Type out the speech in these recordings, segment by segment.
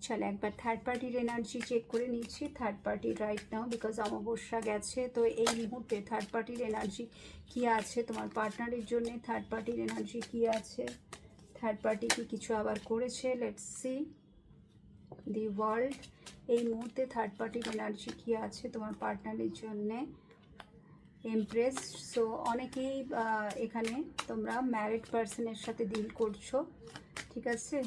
চলো একবার থার্ড পার্টির এনার্জি চেক করে নিচ্ছি। Third party right now, because অমাবস্যা গেছে, তো এই মুহূর্তে থার্ড পার্টির এনার্জি কী আছে তোমার পার্টনারের জন্য? থার্ড পার্টির এনার্জি কী আছে? থার্ড পার্টি কি কিছু আবার করেছে? Let's see the world. এই মুহূর্তে থার্ড পার্টির এনার্জি কী আছে তোমার পার্টনারের জন্যে? এমপ্রেস। সো অনেকেই এখানে তোমরা ম্যারিড পার্সনের সাথে ডিল করছো, ঠিক আছে?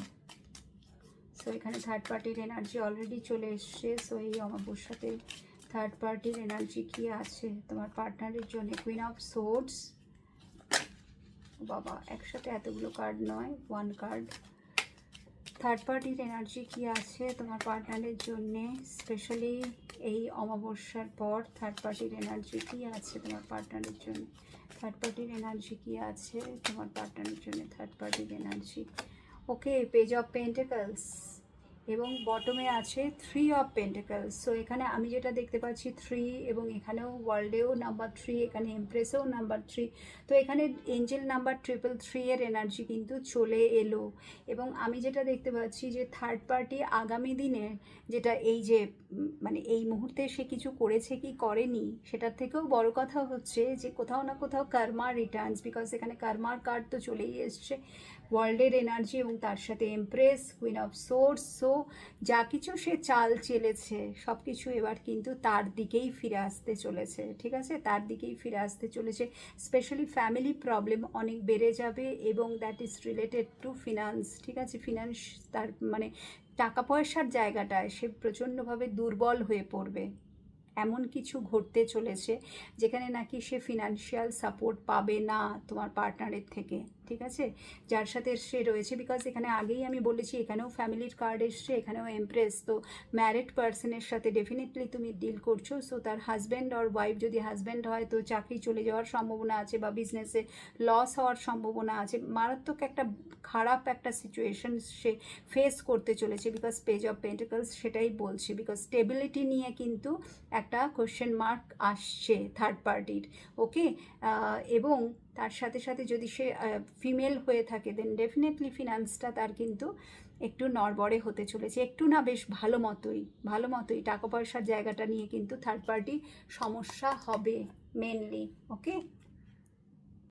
সো এখানে থার্ড পার্টির এনার্জি অলরেডি চলে এসছে। সো এই অমাবস্যাতে থার্ড পার্টির এনার্জি কী আছে তোমার পার্টনারের জন্য? Queen of swords. বাবা, একসাথে এতগুলো কার্ড নয়, ওয়ান কার্ড। থার্ড পার্টির এনার্জি কী আছে তোমার পার্টনারের জন্যে স্পেশালি এই অমাবস্যার পর? থার্ড পার্টির এনার্জি কী আছে তোমার পার্টনারের জন্য? থার্ড পার্টির এনার্জি কী আছে তোমার পার্টনারের জন্য? থার্ড পার্টির energy, okay, page of pentacles এবং বটমে আছে 3 অফ পেন্টাকলস। সো এখানে আমি যেটা দেখতে পাচ্ছি 3, এবং এখানেও ওয়ার্ল্ডেও নাম্বার 3, এখানে এমপ্রেসেও নাম্বার 3। তো এখানে এঞ্জেল নাম্বার 333 এর এনার্জি কিন্তু চলে এলো। এবং আমি যেটা দেখতে পাচ্ছি যে থার্ড পার্টি আগামী দিনে যেটা এই যে মানে এই মুহূর্তে সে কিছু করেছে কি করেনি সেটার থেকেও বড় কথা হচ্ছে যে কোথাও না কোথাও কার্মা রিটার্নস, বিকজ এখানে কার্মার কার্ড তো চলেই এসছে, ওয়ার্ল্ডের এনার্জি এবং তার সাথে empress, queen of swords. So যা কিছু সে চাল চেলেছে সব কিছু এবার কিন্তু তার দিকেই ফিরে আসতে চলেছে, ঠিক আছে? তার দিকেই ফিরে আসতে চলেছে। স্পেশালি ফ্যামিলি প্রবলেম অনেক বেড়ে যাবে এবং that is related to finance, ঠিক আছে? ফিনান্স, তার মানে টাকা পয়সার জায়গাটায় সে প্রচণ্ডভাবে দুর্বল হয়ে পড়বে। এমন কিছু ঘটতে চলেছে যেখানে নাকি সে ফিনান্সিয়াল সাপোর্ট পাবে না তোমার পার্টনারের থেকে, ঠিক আছে? যার সাথে সে রয়েছে, বিকজ এখানে আগেই আমি বলেছি এখানেও ফ্যামিলির কার্ড এসছে, এখানেও এমপ্রেস। তো ম্যারিড পার্সনের সাথে ডেফিনেটলি তুমি ডিল করছো। সো তার হাজব্যান্ড আর ওয়াইফ, যদি হাজব্যান্ড হয় তো চাকরি চলে যাওয়ার সম্ভাবনা আছে বা বিজনেসে লস হওয়ার সম্ভাবনা আছে। মারাত্মক একটা খারাপ একটা সিচুয়েশন সে ফেস করতে চলেছে, বিকজ পেজ অফ পেন্টাকলস সেটাই বলছে। বিকজ স্টেবিলিটি নিয়ে কিন্তু একটা কোয়েশ্চেন মার্ক আসছে থার্ড পার্টির, ওকে? এবং তার সাথে সাথে যদি সে ফিমেল হয়ে থাকে দেন ডেফিনেটলি ফিনান্সটা তার কিন্তু একটু নড়বড়ে হতে চলেছে, একটু না বেশ ভালো মতোই টাকা পয়সার জায়গাটা নিয়ে কিন্তু থার্ড পার্টি সমস্যা হবে মেনলি, ওকে?